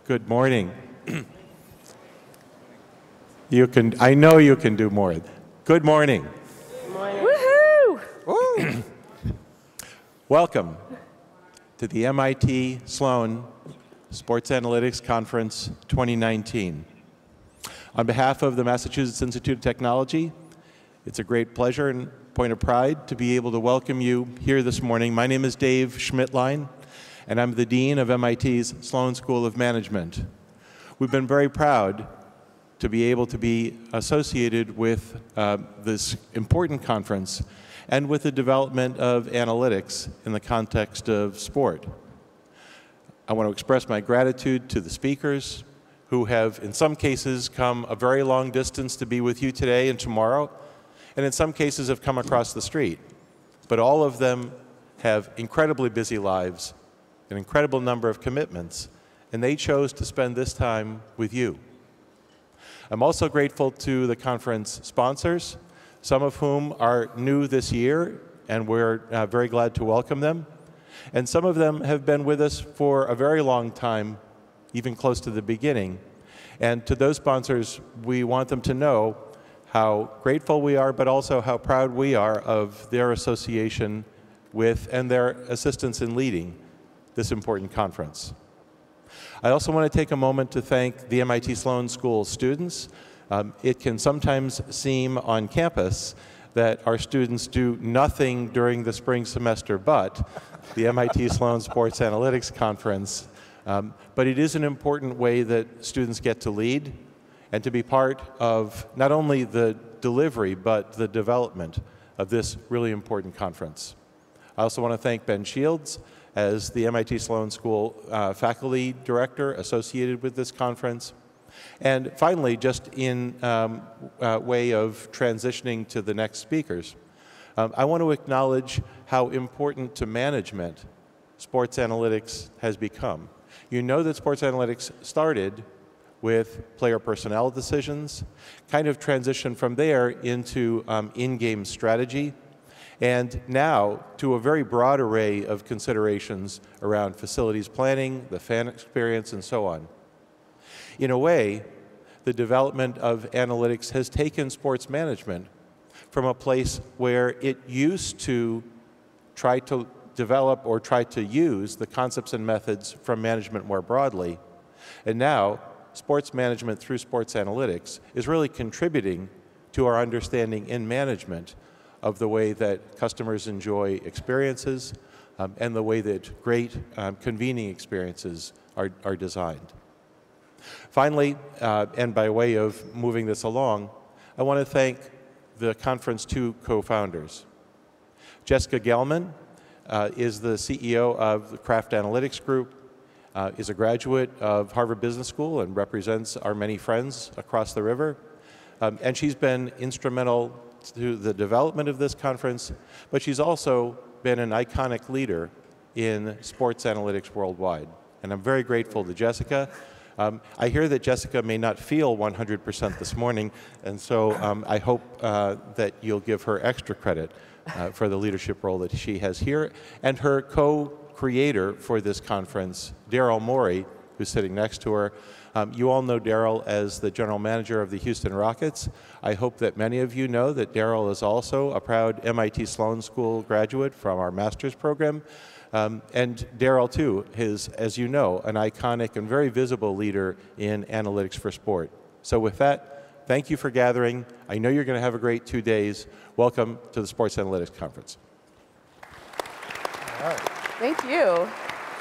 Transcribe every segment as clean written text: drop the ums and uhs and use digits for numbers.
Good morning. I know you can do more. Good morning. Good morning. Woohoo! Welcome to the MIT Sloan Sports Analytics Conference 2019. On behalf of the Massachusetts Institute of Technology, it's a great pleasure and point of pride to be able to welcome you here this morning. My name is Dave Schmidtlein, and I'm the Dean of MIT's Sloan School of Management. We've been very proud to be able to be associated with this important conference and with the development of analytics in the context of sport. I want to express my gratitude to the speakers who have, in some cases, come a very long distance to be with you today and tomorrow, and in some cases have come across the street. But all of them have incredibly busy lives, an incredible number of commitments, and they chose to spend this time with you. I'm also grateful to the conference sponsors, some of whom are new this year, and we're very glad to welcome them. And some of them have been with us for a very long time, even close to the beginning. And to those sponsors, we want them to know how grateful we are, but also how proud we are of their association with and their assistance in leading this important conference. I also want to take a moment to thank the MIT Sloan School students. It can sometimes seem on campus that our students do nothing during the spring semester but the MIT Sloan Sports Analytics Conference. But it is an important way that students get to lead and to be part of not only the delivery but the development of this really important conference. I also want to thank Ben Shields as the MIT Sloan School faculty director associated with this conference. And finally, just in way of transitioning to the next speakers, I want to acknowledge how important to management sports analytics has become. You know that sports analytics started with player personnel decisions, kind of transitioned from there into in-game strategy, and now to a very broad array of considerations around facilities planning, the fan experience, and so on. In a way, the development of analytics has taken sports management from a place where it used to try to develop or try to use the concepts and methods from management more broadly, and now sports management through sports analytics is really contributing to our understanding in management of the way that customers enjoy experiences and the way that great convening experiences are designed. Finally, and by way of moving this along, I want to thank the conference two co-founders. Jessica Gelman is the CEO of the Kraft Analytics Group, is a graduate of Harvard Business School and represents our many friends across the river. And she's been instrumental to the development of this conference, but she's also been an iconic leader in sports analytics worldwide. And I'm very grateful to Jessica. I hear that Jessica may not feel 100% this morning, and so I hope that you'll give her extra credit for the leadership role that she has here. And her co-creator for this conference, Daryl Morey, who's sitting next to her. You all know Daryl as the general manager of the Houston Rockets. I hope that many of you know that Daryl is also a proud MIT Sloan School graduate from our master's program. And Daryl, too, is, as you know, an iconic and very visible leader in analytics for sport. So with that, thank you for gathering. I know you're going to have a great 2 days. Welcome to the Sports Analytics Conference. All right. Thank you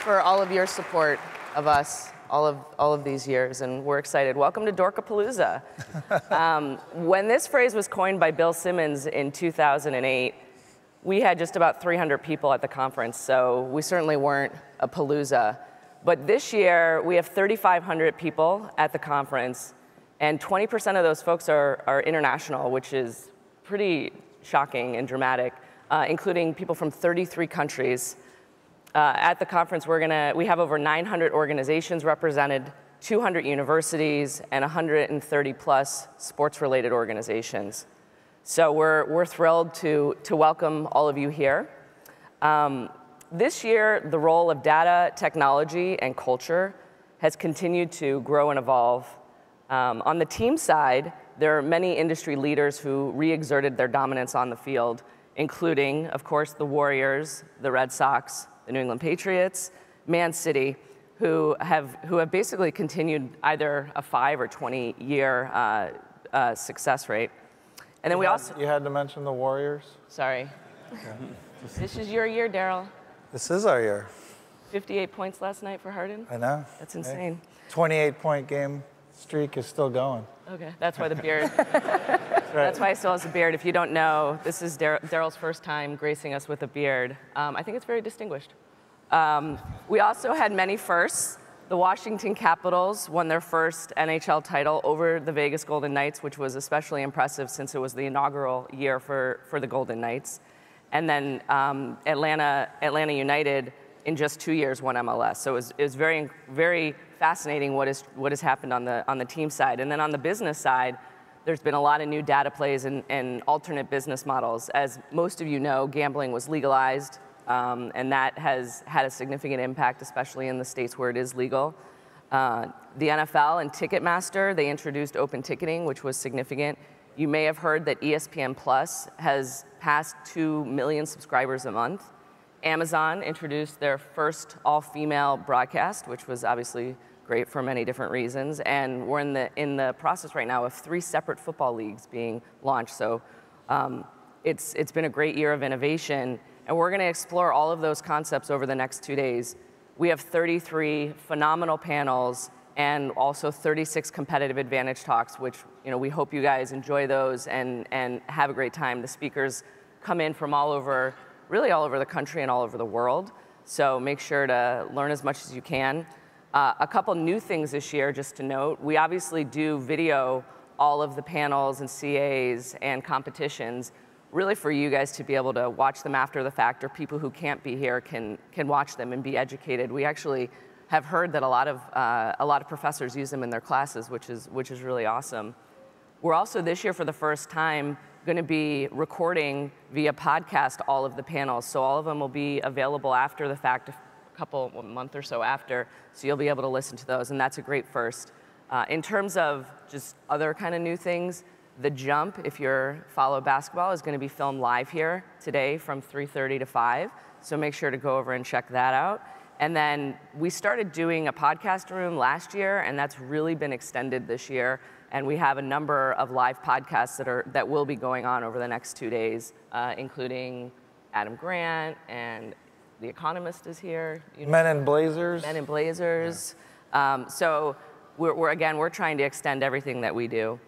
for all of your support of us all of these years, and we're excited. Welcome to Dorkapalooza. When this phrase was coined by Bill Simmons in 2008, we had just about 300 people at the conference, so we certainly weren't a palooza. But this year, we have 3,500 people at the conference, and 20% of those folks are international, which is pretty shocking and dramatic, including people from 33 countries. At the conference, we have over 900 organizations represented, 200 universities, and 130 plus sports-related organizations. So we're thrilled to welcome all of you here. This year, the role of data, technology, and culture has continued to grow and evolve. On the team side, there are many industry leaders who re-exerted their dominance on the field, including, of course, the Warriors, the Red Sox, the New England Patriots, Man City, who have basically continued either a 5 or 20-year success rate. And then You had to mention the Warriors? Sorry. Okay. This is your year, Daryl. This is our year. 58 points last night for Harden. I know. That's insane. 28-point game streak is still going. Okay, that's why the beard. That's why he still has a beard. If you don't know, this is Daryl's first time gracing us with a beard. I think it's very distinguished. We also had many firsts. The Washington Capitals won their first NHL title over the Vegas Golden Knights, which was especially impressive since it was the inaugural year for the Golden Knights. And then Atlanta United, in just 2 years, won MLS. So it was very, very fascinating what has happened on the team side. And then on the business side, there's been a lot of new data plays and alternate business models. As most of you know, gambling was legalized. And that has had a significant impact, especially in the states where it is legal. The NFL and Ticketmaster, they introduced open ticketing, which was significant. You may have heard that ESPN Plus has passed 2 million subscribers a month. Amazon introduced their first all-female broadcast, which was obviously great for many different reasons. And we're in the process right now of 3 separate football leagues being launched. So it's been a great year of innovation. And we're going to explore all of those concepts over the next 2 days. We have 33 phenomenal panels and also 36 competitive advantage talks, which we hope you guys enjoy those and have a great time. The speakers come in from really all over the country and all over the world. So make sure to learn as much as you can. A couple new things this year, just to note. We obviously do video all of the panels and CAs and competitions, really for you guys to be able to watch them after the fact, or people who can't be here can watch them and be educated. We actually have heard that a lot of professors use them in their classes, which is really awesome. We're also this year, for the first time, going to be recording via podcast all of the panels. So all of them will be available after the fact, a month or so after, so you'll be able to listen to those, and that's a great first. In terms of just other kind of new things, The Jump, if you follow basketball, is going to be filmed live here today from 3:30 to 5, so make sure to go over and check that out. And then we started doing a podcast room last year, and that's really been extended this year. And we have a number of live podcasts that will be going on over the next 2 days, including Adam Grant, and The Economist is here. Men in Blazers. Men in Blazers. Yeah. So we're trying to extend everything that we do.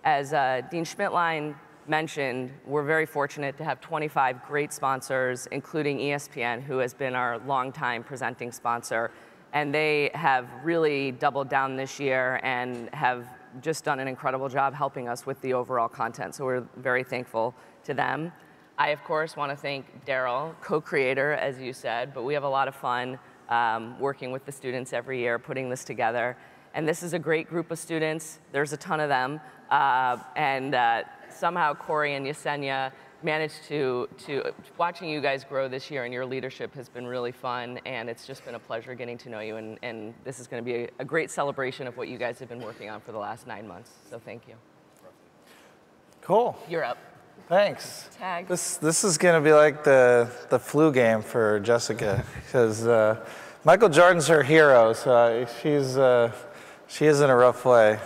As Dean Schmidtlein mentioned, we're very fortunate to have 25 great sponsors, including ESPN, who has been our longtime presenting sponsor. And they have really doubled down this year and have just done an incredible job helping us with the overall content. So we're very thankful to them. I, of course, want to thank Daryl, co-creator, as you said, but we have a lot of fun working with the students every year, putting this together. And this is a great group of students. There's a ton of them. Somehow Corey and Yesenia managed to watching you guys grow this year, and your leadership has been really fun, and it's just been a pleasure getting to know you, and this is going to be a great celebration of what you guys have been working on for the last 9 months, so thank you. Cool. You're up. Thanks. Tag. This is going to be like the flu game for Jessica, because Michael Jordan's her hero, so she is in a rough way.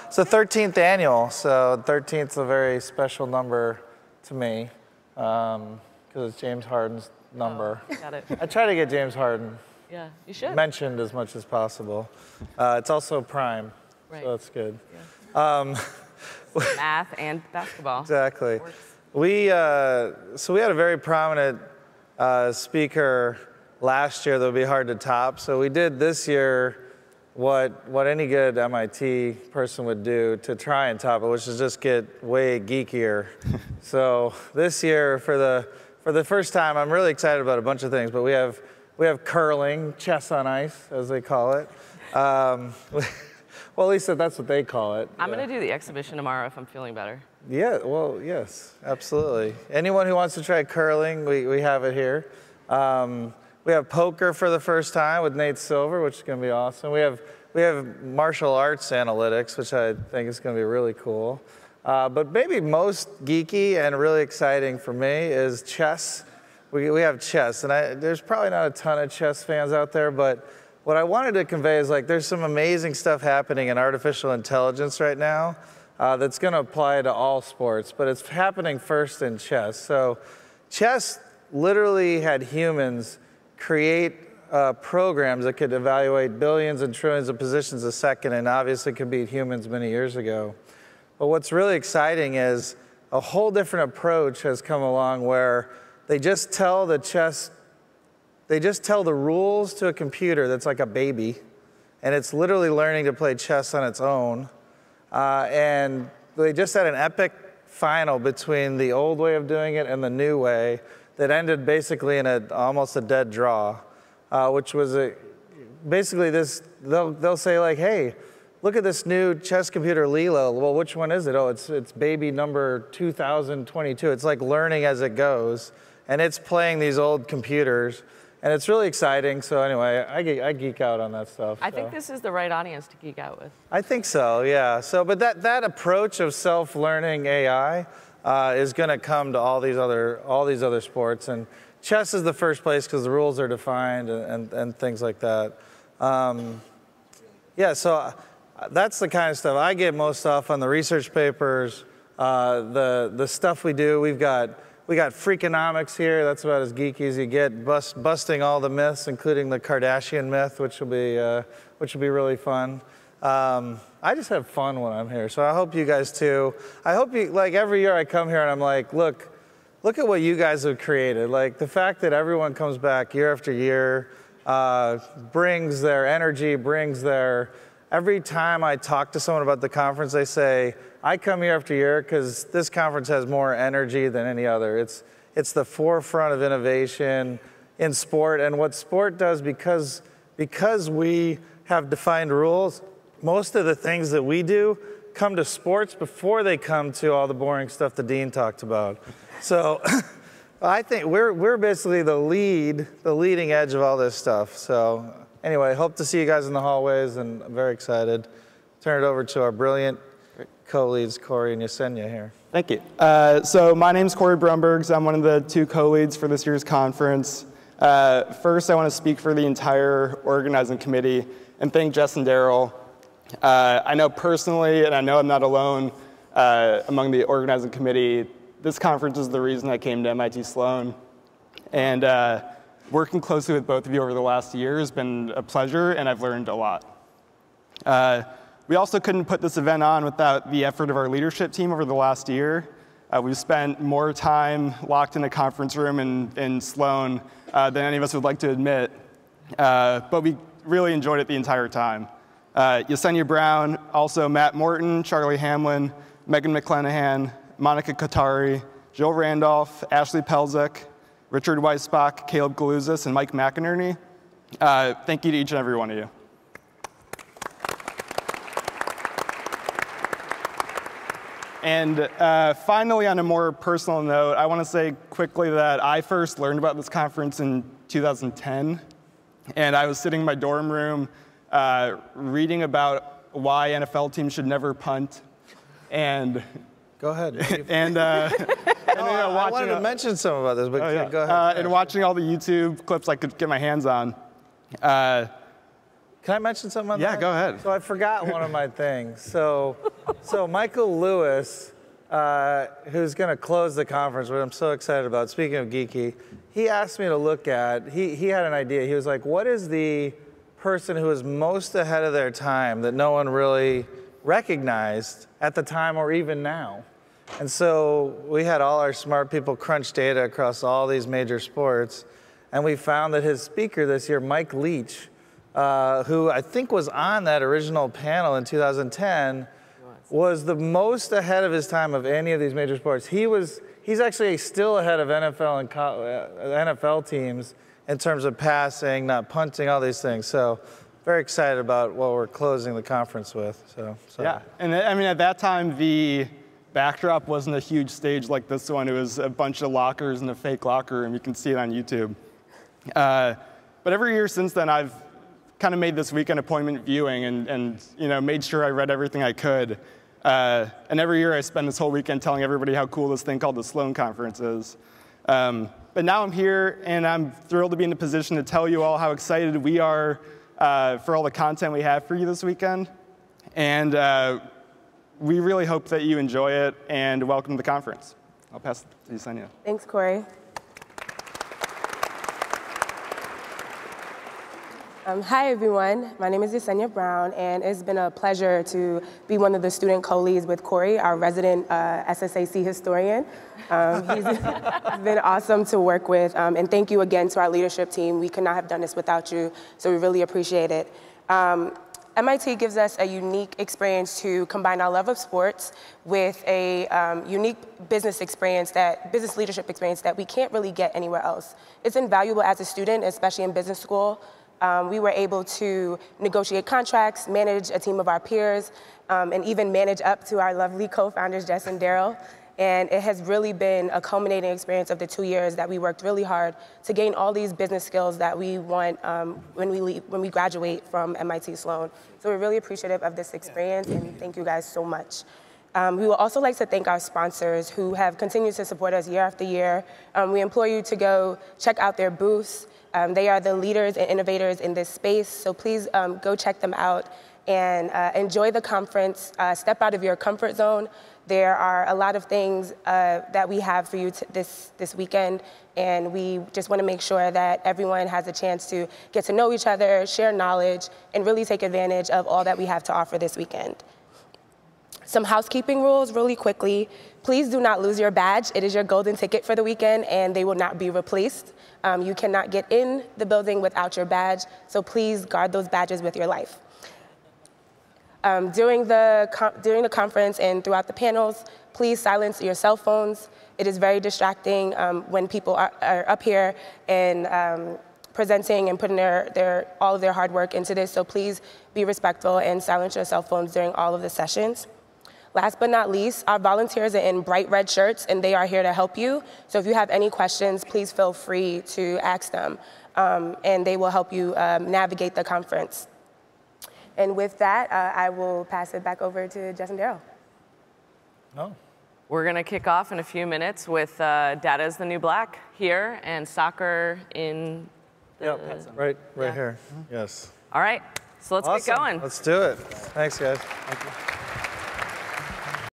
It's the 13th annual, so 13th is a very special number to me, because it's James Harden's number. Oh, got it. I try to get James Harden you should. mentioned as much as possible. It's also prime, right. So that's good. Yeah. Math and basketball. Exactly. So we had a very prominent speaker last year that would be hard to top. So we did this year what any good MIT person would do to try and top it, which is just get way geekier. So this year, for the first time, I'm really excited about a bunch of things, but we have curling, chess on ice, as they call it. Well, at least that's what they call it. I'm going to do the exhibition tomorrow if I'm feeling better. Yeah, well, yes, absolutely. Anyone who wants to try curling, we have it here. We have poker for the first time with Nate Silver, which is going to be awesome. We have martial arts analytics, which I think is going to be really cool. But maybe most geeky and really exciting for me is chess. We have chess, and there's probably not a ton of chess fans out there, but what I wanted to convey is like there's some amazing stuff happening in artificial intelligence right now that's going to apply to all sports, but it's happening first in chess. So chess literally had humans create programs that could evaluate billions and trillions of positions a second, and obviously could beat humans many years ago. But what's really exciting is a whole different approach has come along where they just tell the rules to a computer that's like a baby, and it's literally learning to play chess on its own. And they just had an epic final between the old way of doing it and the new way that ended basically in almost a dead draw, which was basically this, they'll say like, hey, look at this new chess computer, Lilo. Well, which one is it? Oh, it's baby number 2022. It's like learning as it goes, and it's playing these old computers, and it's really exciting. So anyway, I geek out on that stuff. I think this is the right audience to geek out with. I think so, yeah. So, but that approach of self-learning AI is going to come to all these other sports, and chess is the first place because the rules are defined and things like that. Yeah, so that's the kind of stuff I get most off on the research papers, the stuff we do. We got Freakonomics here. That's about as geeky as you get, busting all the myths, including the Kardashian myth, which will be really fun. I just have fun when I'm here, so I hope you guys too. I hope you, like every year I come here and I'm like, look at what you guys have created. Like the fact that everyone comes back year after year brings their energy, every time I talk to someone about the conference, they say, I come year after year because this conference has more energy than any other. It's the forefront of innovation in sport, and what sport does, because we have defined rules, most of the things that we do come to sports before they come to all the boring stuff the dean talked about. So I think we're basically the leading edge of all this stuff. So anyway, hope to see you guys in the hallways, and I'm very excited. Turn it over to our brilliant co-leads, Corey and Yesenia here. Thank you. So my name's Corey Brumbergs. I'm one of the 2 co-leads for this year's conference. First, I want to speak for the entire organizing committee and thank Jess and Daryl. I know personally, and I know I'm not alone among the organizing committee, this conference is the reason I came to MIT Sloan. And working closely with both of you over the last year has been a pleasure, and I've learned a lot. We also couldn't put this event on without the effort of our leadership team over the last year. We've spent more time locked in a conference room in Sloan than any of us would like to admit, but we really enjoyed it the entire time. Yesenia Brown, also Matt Morton, Charlie Hamlin, Megan McClanahan, Monica Katari, Jill Randolph, Ashley Pelzik, Richard Weisbach, Caleb Galuzis, and Mike McInerney. Thank you to each and every one of you. And finally, on a more personal note, I want to say quickly that I first learned about this conference in 2010. And I was sitting in my dorm room reading about why NFL teams should never punt. And go ahead. And I wanted to mention some about this, but go ahead. And watching all the YouTube clips I could get my hands on. Can I mention something on that? Yeah, go ahead. So I forgot one of my things. So Michael Lewis, who's going to close the conference, which I'm so excited about, speaking of geeky, he asked me to look at, he had an idea. He was like, what is the person who is most ahead of their time that no one really recognized at the time or even now? And so we had all our smart people crunch data across all these major sports, and we found that his speaker this year, Mike Leach, who I think was on that original panel in 2010, was the most ahead of his time of any of these major sports. He's actually still ahead of NFL and NFL teams in terms of passing, not punting, all these things. So very excited about what we're closing the conference with. So. Yeah, and I mean, at that time, the backdrop wasn't a huge stage like this one. It was a bunch of lockers in a fake locker room. You can see it on YouTube. But every year since then, I've kind of made this weekend appointment viewing and made sure I read everything I could. And every year I spend this whole weekend telling everybody how cool this thing called the Sloan Conference is. But now I'm here, and I'm thrilled to be in a position to tell you all how excited we are for all the content we have for you this weekend. And we really hope that you enjoy it, and welcome to the conference. I'll pass it to Yesenia. Thanks, Corey. Hi, everyone. My name is Yesenia Brown, and it's been a pleasure to be one of the student co-leads with Corey, our resident SSAC historian. He's been awesome to work with, and thank you again to our leadership team. We could not have done this without you, so we really appreciate it. MIT gives us a unique experience to combine our love of sports with a unique business leadership experience that we can't really get anywhere else. It's invaluable as a student, especially in business school. We were able to negotiate contracts, manage a team of our peers, and even manage up to our lovely co-founders, Jess and Daryl. And it has really been a culminating experience of the 2 years that we worked really hard to gain all these business skills that we want when we graduate from MIT Sloan. So we're really appreciative of this experience, and thank you guys so much. We would also like to thank our sponsors who have continued to support us year after year. We implore you to go check out their booths. They are the leaders and innovators in this space, so please go check them out and enjoy the conference. Step out of your comfort zone. There are a lot of things that we have for you this weekend, and we just want to make sure that everyone has a chance to get to know each other, share knowledge, and really take advantage of all that we have to offer this weekend. Some housekeeping rules really quickly. Please do not lose your badge. It is your golden ticket for the weekend, and they will not be replaced. You cannot get in the building without your badge, so please guard those badges with your life. During the conference and throughout the panels, please silence your cell phones. It is very distracting when people are up here and presenting and putting all of their hard work into this, so please be respectful and silence your cell phones during all of the sessions. Last but not least, our volunteers are in bright red shirts, and they are here to help you. So if you have any questions, please feel free to ask them, and they will help you navigate the conference. And with that, I will pass it back over to Jess and Daryl. No. We're going to kick off in a few minutes with Data is the New Black here and soccer in the right here. Yes. All right, so let's get going. Let's do it. Thanks, guys. Thank you.